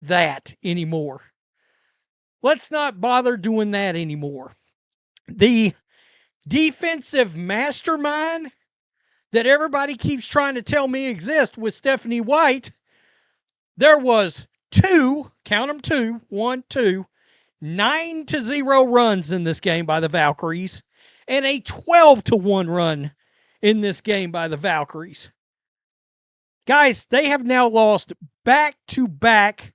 that anymore. Let's not bother doing that anymore. The defensive mastermind that everybody keeps trying to tell me exists with Stephanie White, there was two, count them two, 1, 2, 9-0 runs in this game by the Valkyries, and a 12-1 run in this game by the Valkyries. Guys, they have now lost back-to-back.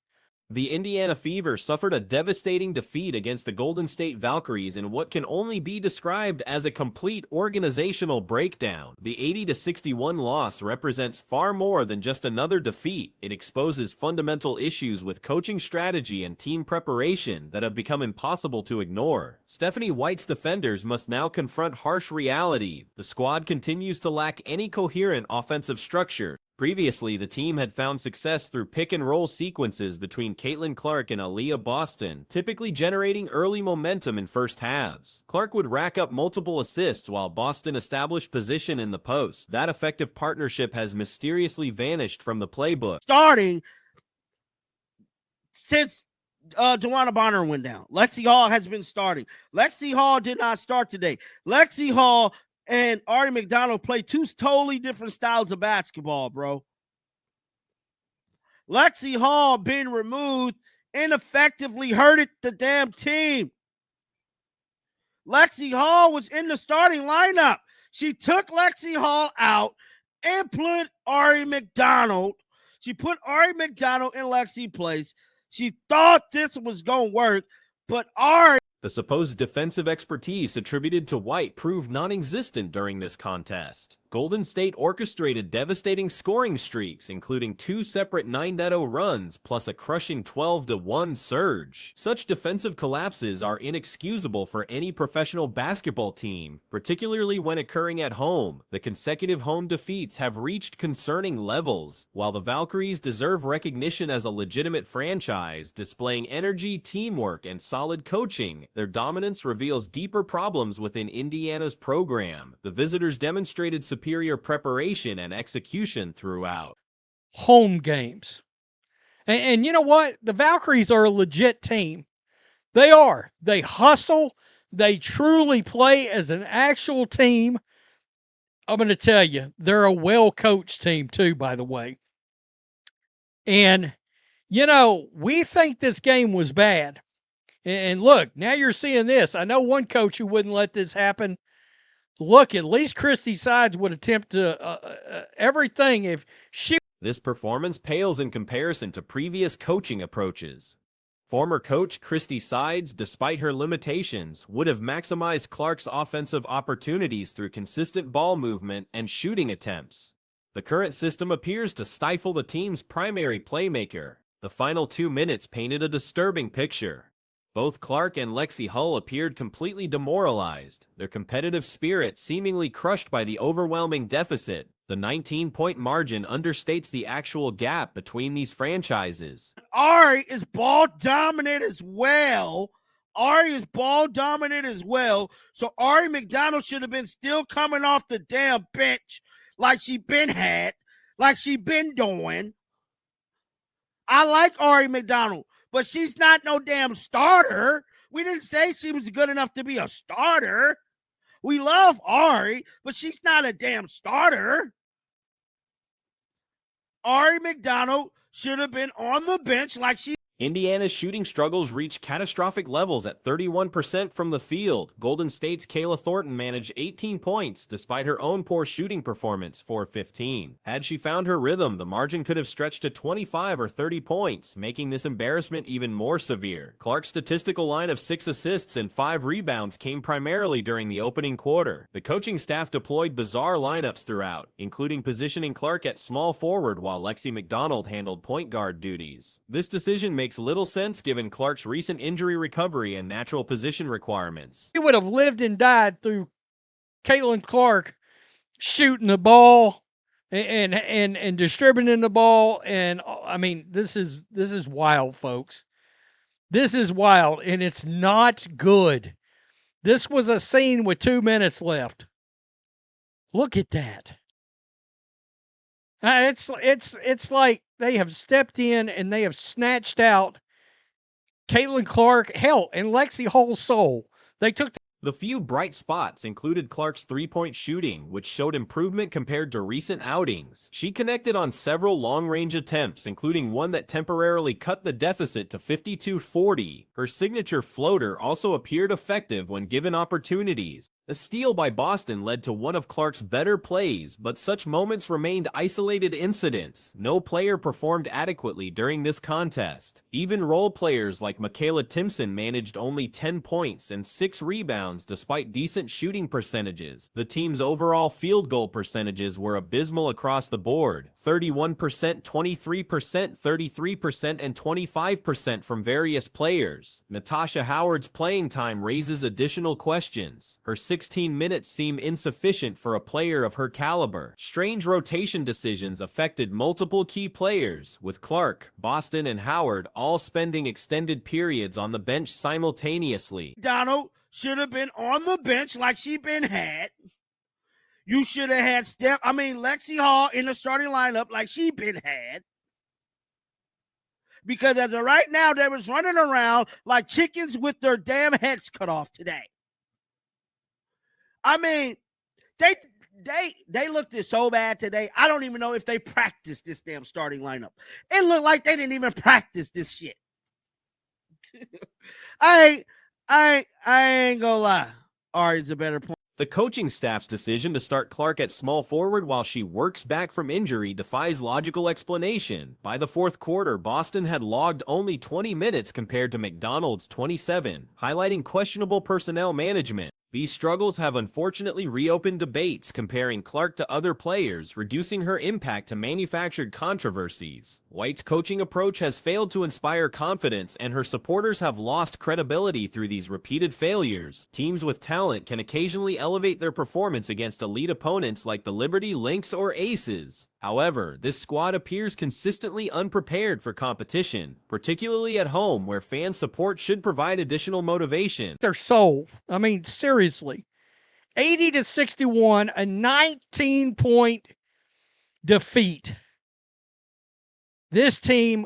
The Indiana Fever suffered a devastating defeat against the Golden State Valkyries in what can only be described as a complete organizational breakdown. The 80-61 loss represents far more than just another defeat. It exposes fundamental issues with coaching strategy and team preparation that have become impossible to ignore. Stephanie White's defenders must now confront harsh reality. The squad continues to lack any coherent offensive structure. Previously, the team had found success through pick-and-roll sequences between Caitlin Clark and Aaliyah Boston, typically generating early momentum in first halves. Clark would rack up multiple assists while Boston established position in the post. That effective partnership has mysteriously vanished from the playbook. Starting since Joanna Bonner went down, Lexi Hall has been starting. Lexi Hall did not start today. Lexi Hall and Ari McDonald play two totally different styles of basketball, bro. Lexi Hall being removed ineffectively hurted the damn team. Lexi Hall was in the starting lineup. She took Lexi Hall out and put Ari McDonald. She put Ari McDonald in Lexi's place. She thought this was going to work, but Ari... The supposed defensive expertise attributed to White proved non-existent during this contest. Golden State orchestrated devastating scoring streaks, including 2 separate 9-0 runs, plus a crushing 12-1 surge. Such defensive collapses are inexcusable for any professional basketball team, particularly when occurring at home. The consecutive home defeats have reached concerning levels. While the Valkyries deserve recognition as a legitimate franchise, displaying energy, teamwork, and solid coaching, their dominance reveals deeper problems within Indiana's program. The visitors demonstrated superior preparation and execution throughout. Home games. And you know what? The Valkyries are a legit team. They are. They hustle. They truly play as an actual team. I'm going to tell you, they're a well-coached team too, by the way. And, you know, we think this game was bad. And look, now you're seeing this. I know one coach who wouldn't let this happen. Look, at least Christy Sides would attempt to everything if she... This performance pales in comparison to previous coaching approaches. Former coach Christy Sides, despite her limitations, would have maximized Clark's offensive opportunities through consistent ball movement and shooting attempts. The current system appears to stifle the team's primary playmaker. The final 2 minutes painted a disturbing picture. Both Clark and Lexi Hull appeared completely demoralized, their competitive spirit seemingly crushed by the overwhelming deficit. The 19-point margin understates the actual gap between these franchises. Ari is ball dominant as well. So Ari McDonald should have been still coming off the damn bench like she been doing. I like Ari McDonald, but she's not no damn starter. We didn't say she was good enough to be a starter. We love Ari, but she's not a damn starter. Ari McDonald should have been on the bench like she... Indiana's shooting struggles reached catastrophic levels at 31% from the field. Golden State's Kayla Thornton managed 18 points despite her own poor shooting performance, 4-15. Had she found her rhythm, the margin could have stretched to 25 or 30 points, making this embarrassment even more severe. Clark's statistical line of 6 assists and 5 rebounds came primarily during the opening quarter. The coaching staff deployed bizarre lineups throughout, including positioning Clark at small forward while Lexi McDonald handled point guard duties. This decision makes little sense given Clark's recent injury recovery and natural position requirements. He would have lived and died through Caitlin Clark shooting the ball and distributing the ball. And I mean, this is wild, folks. This is wild, and it's not good. This was a scene with 2 minutes left. Look at that. It's like they have stepped in and they have snatched out Caitlin Clark, hell, and Lexi Hall's soul. They took The few bright spots included Clark's three-point shooting, which showed improvement compared to recent outings. She connected on several long-range attempts, including one that temporarily cut the deficit to 52-40. Her signature floater also appeared effective when given opportunities. A steal by Boston led to one of Clark's better plays, but such moments remained isolated incidents. No player performed adequately during this contest. Even role players like Michaela Timpson managed only 10 points and 6 rebounds despite decent shooting percentages. The team's overall field goal percentages were abysmal across the board: 31%, 23%, 33%, and 25% from various players. Natasha Howard's playing time raises additional questions. Her 16 minutes seem insufficient for a player of her caliber. Strange rotation decisions affected multiple key players, with Clark, Boston, and Howard all spending extended periods on the bench simultaneously. Donald should have been on the bench like she been had. You should have had Lexi Hall in the starting lineup like she been had. Because as of right now, they was running around like chickens with their damn heads cut off today. I mean, they looked so bad today. I don't even know if they practiced this damn starting lineup. It looked like they didn't even practice this shit. I ain't gonna lie. Ari's a better point. The coaching staff's decision to start Clark at small forward while she works back from injury defies logical explanation. By the fourth quarter, Boston had logged only 20 minutes compared to McDonald's 27, highlighting questionable personnel management. These struggles have unfortunately reopened debates comparing Clark to other players, reducing her impact to manufactured controversies. White's coaching approach has failed to inspire confidence, and her supporters have lost credibility through these repeated failures. Teams with talent can occasionally elevate their performance against elite opponents like the Liberty, Lynx, or Aces. However, this squad appears consistently unprepared for competition, particularly at home where fan support should provide additional motivation. their soul. I mean, seriously. 80-61, a 19-point defeat. This team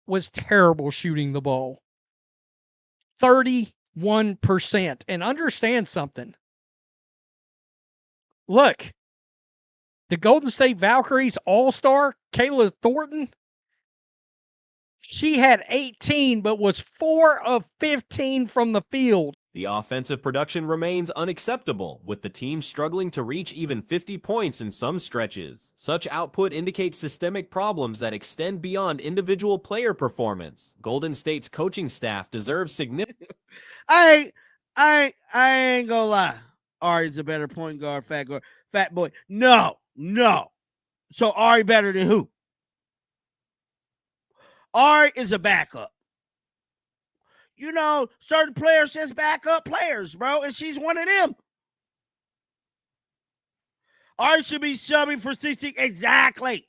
was terrible shooting the ball. 31%. And understand something. Look, the Golden State Valkyries All-Star, Kayla Thornton, she had 18, but was 4 of 15 from the field. The offensive production remains unacceptable, with the team struggling to reach even 50 points in some stretches. Such output indicates systemic problems that extend beyond individual player performance. Golden State's coaching staff deserves significant... I ain't gonna lie. Ari's a better point guard, fat boy. No. So Ari better than who? Ari is a backup. You know, certain players just backup players, bro, and she's one of them. Ari should be subbing for CC. Exactly.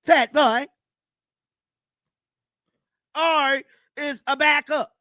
Fat boy. Ari is a backup.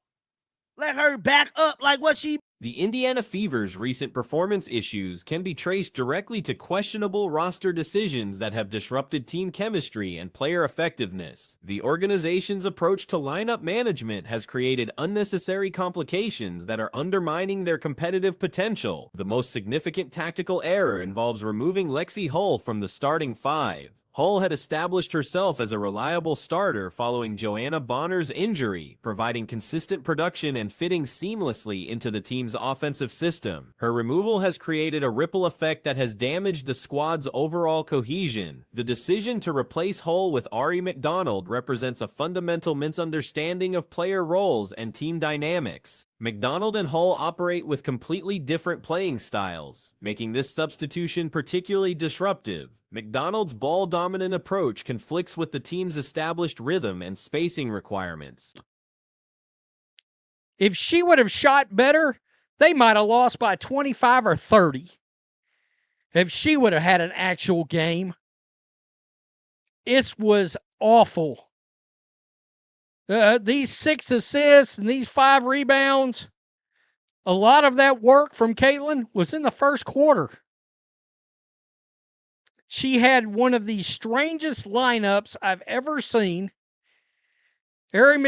Let her back up like what she... The Indiana Fever's recent performance issues can be traced directly to questionable roster decisions that have disrupted team chemistry and player effectiveness. The organization's approach to lineup management has created unnecessary complications that are undermining their competitive potential. The most significant tactical error involves removing Lexi Hull from the starting five. Hull had established herself as a reliable starter following Joanna Bonner's injury, providing consistent production and fitting seamlessly into the team's offensive system. Her removal has created a ripple effect that has damaged the squad's overall cohesion. The decision to replace Hull with Ari McDonald represents a fundamental misunderstanding of player roles and team dynamics. McDonald and Hull operate with completely different playing styles, making this substitution particularly disruptive. McDonald's ball-dominant approach conflicts with the team's established rhythm and spacing requirements. If she would have shot better, they might have lost by 25 or 30. If she would have had an actual game. It was awful. These 6 assists and these 5 rebounds, a lot of that work from Caitlin was in the first quarter. She had one of the strangest lineups I've ever seen. Ari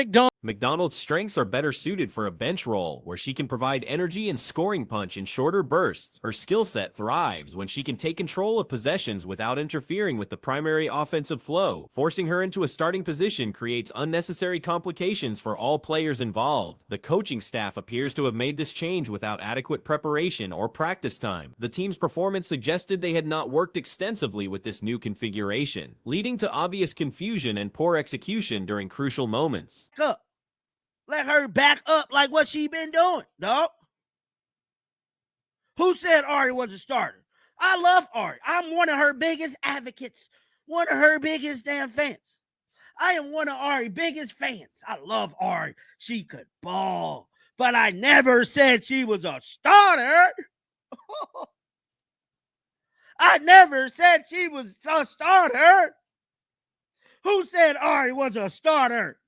McDonald's strengths are better suited for a bench role, where she can provide energy and scoring punch in shorter bursts. Her skill set thrives when she can take control of possessions without interfering with the primary offensive flow. Forcing her into a starting position creates unnecessary complications for all players involved. The coaching staff appears to have made this change without adequate preparation or practice time. The team's performance suggested they had not worked extensively with this new configuration, leading to obvious confusion and poor execution during crucial moments. Let her back up like what she been doing, dog. Who said Ari was a starter? I love Ari. I'm one of her biggest advocates, one of her biggest damn fans. I am one of Ari's biggest fans. I love Ari. She could ball, but I never said she was a starter. I never said she was a starter. Who said Ari was a starter?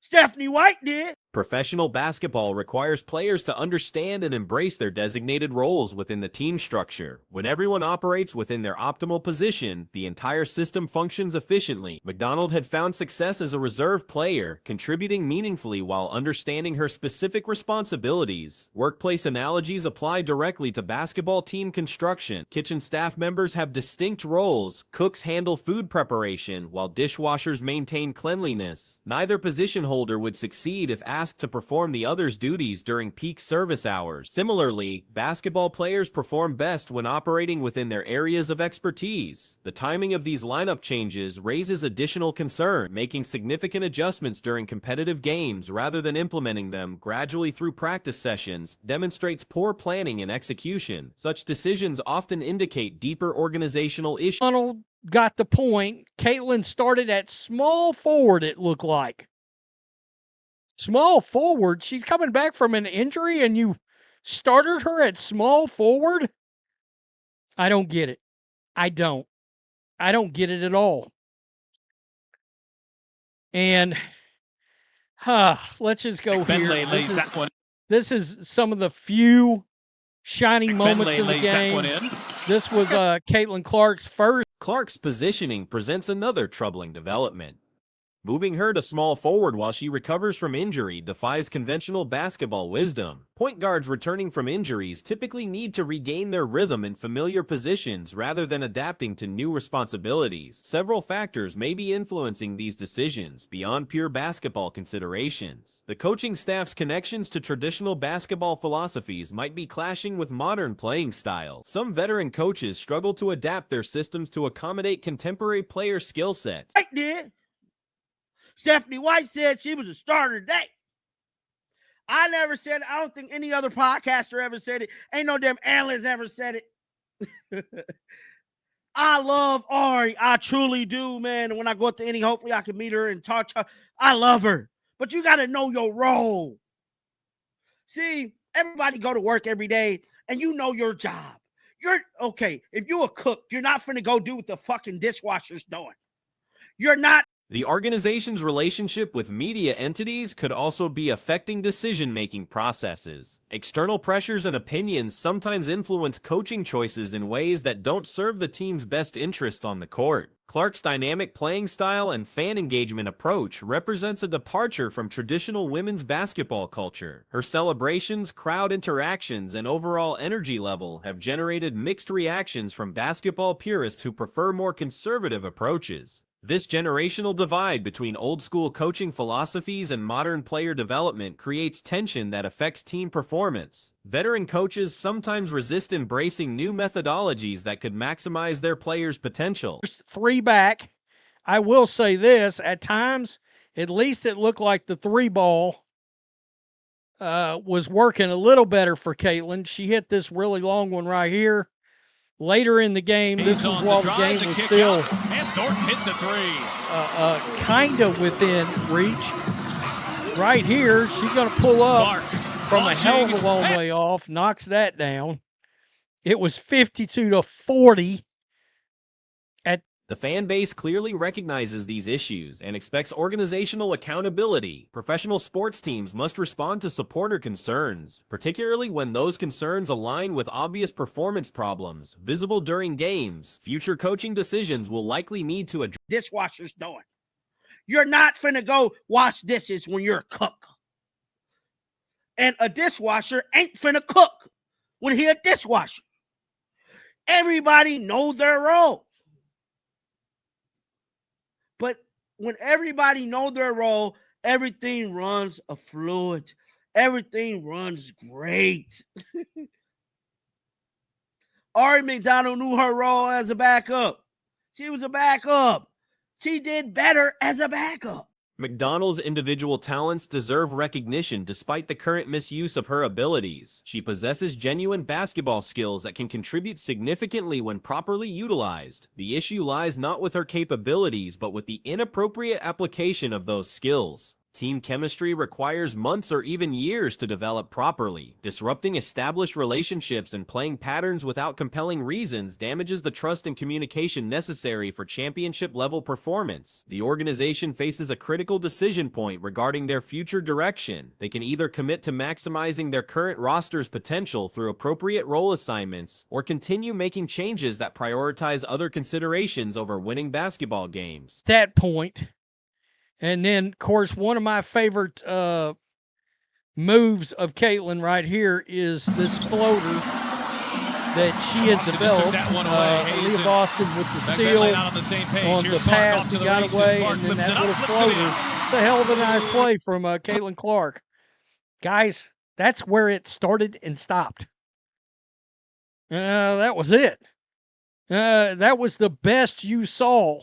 Stephanie White did. Professional basketball requires players to understand and embrace their designated roles within the team structure. When everyone operates within their optimal position, the entire system functions efficiently. McDonald had found success as a reserve player, contributing meaningfully while understanding her specific responsibilities. Workplace analogies apply directly to basketball team construction. Kitchen staff members have distinct roles. Cooks handle food preparation, while dishwashers maintain cleanliness. Neither position holder would succeed if asked to perform the other's duties during peak service hours. Similarly, basketball players perform best when operating within their areas of expertise. The timing of these lineup changes raises additional concern. Making significant adjustments during competitive games rather than implementing them gradually through practice sessions demonstrates poor planning and execution. Such decisions often indicate deeper organizational issues. Donald got the point. Caitlin started at small forward, it looked like. Small forward? She's coming back from an injury and you started her at small forward? I don't get it. I don't get it at all. And let's just go Bentley here. lays that one. This is some of the few shining moments in the game. This was Caitlin Clark's first. Clark's positioning presents another troubling development. Moving her to small forward while she recovers from injury defies conventional basketball wisdom. Point guards returning from injuries typically need to regain their rhythm in familiar positions rather than adapting to new responsibilities. Several factors may be influencing these decisions beyond pure basketball considerations. The coaching staff's connections to traditional basketball philosophies might be clashing with modern playing styles. Some veteran coaches struggle to adapt their systems to accommodate contemporary player skill sets. I did. Stephanie White said she was a starter today. I never said it. I don't think any other podcaster ever said it. Ain't no damn analyst ever said it. I love Ari. I truly do, man. And when I go up to any, hopefully I can meet her and talk to her. I love her. But you got to know your role. See, everybody go to work every day and you know your job. You're okay. If you're a cook, you're not finna go do what the fucking dishwasher's doing. You're not. The organization's relationship with media entities could also be affecting decision-making processes. External pressures and opinions sometimes influence coaching choices in ways that don't serve the team's best interests on the court. Clark's dynamic playing style and fan engagement approach represents a departure from traditional women's basketball culture. Her celebrations, crowd interactions, and overall energy level have generated mixed reactions from basketball purists who prefer more conservative approaches. This generational divide between old-school coaching philosophies and modern player development creates tension that affects team performance. Veteran coaches sometimes resist embracing new methodologies that could maximize their players' potential. 3 back. I will say this, at times, at least it looked like the 3 ball was working a little better for Caitlin. She hit this really long one right here. Later in the game, this was while the game was still and Thornton hits a 3. Kind of within reach. Right here, she's going to pull up Clark from a hell of a long way off, knocks that down. It was 52-40. The fan base clearly recognizes these issues and expects organizational accountability. Professional sports teams must respond to supporter concerns, particularly when those concerns align with obvious performance problems visible during games. Future coaching decisions will likely need to address dishwasher's doing. You're not finna go wash dishes when you're a cook. And a dishwasher ain't finna cook when he a dishwasher. Everybody know their role. But when everybody know their role, everything runs fluid. Everything runs great. Ari McDonald knew her role as a backup. She was a backup. She did better as a backup. McDonald's individual talents deserve recognition despite the current misuse of her abilities. She possesses genuine basketball skills that can contribute significantly when properly utilized. The issue lies not with her capabilities, but with the inappropriate application of those skills. Team chemistry requires months or even years to develop properly. Disrupting established relationships and playing patterns without compelling reasons damages the trust and communication necessary for championship-level performance. The organization faces a critical decision point regarding their future direction. They can either commit to maximizing their current roster's potential through appropriate role assignments, or continue making changes that prioritize other considerations over winning basketball games. That point. And then, of course, one of my favorite moves of Caitlin right here is this floater that she has developed. Leah Boston with the steal on the pass and got away, and then that little floater. It's a hell of a nice play from Caitlin Clark. Guys, that's where it started and stopped. That was it. That was the best you saw.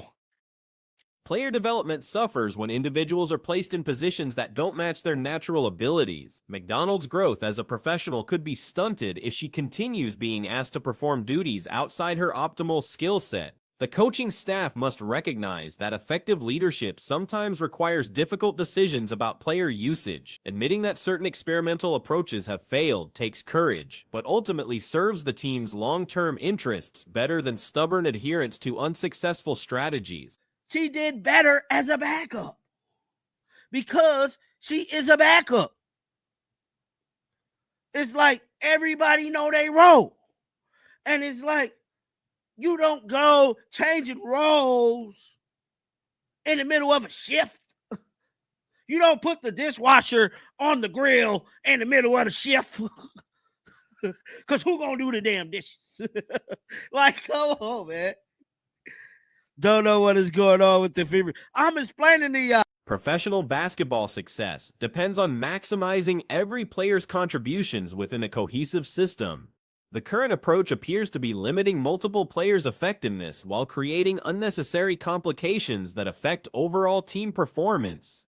Player development suffers when individuals are placed in positions that don't match their natural abilities. McDonald's growth as a professional could be stunted if she continues being asked to perform duties outside her optimal skill set. The coaching staff must recognize that effective leadership sometimes requires difficult decisions about player usage. Admitting that certain experimental approaches have failed takes courage, but ultimately serves the team's long-term interests better than stubborn adherence to unsuccessful strategies. She did better as a backup because she is a backup. It's like everybody know they role. And it's like you don't go changing roles in the middle of a shift. You don't put the dishwasher on the grill in the middle of the shift. Because who gonna do the damn dishes? Like, come on, man. Don't know what is going on with the fever. I'm explaining to y'all. Professional basketball success depends on maximizing every player's contributions within a cohesive system. The current approach appears to be limiting multiple players' effectiveness while creating unnecessary complications that affect overall team performance.